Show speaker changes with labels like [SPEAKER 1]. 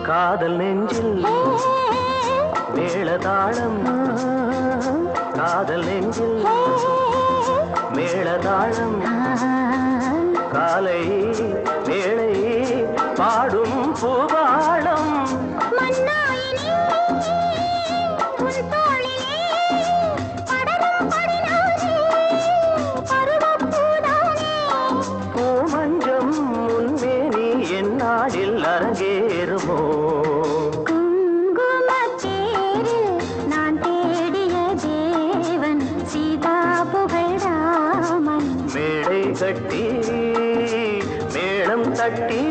[SPEAKER 1] காதல் நெஞ்சில் மேளதாளம் காதல் நெஞ்சில் மேளதாளம் காலை வேளை பாடும் பூபாளம் பூமஞ்சம் முன்மேனி என்னாடில் அரங்கேறுமோ மேடை கட்டி மேளம் தட்டி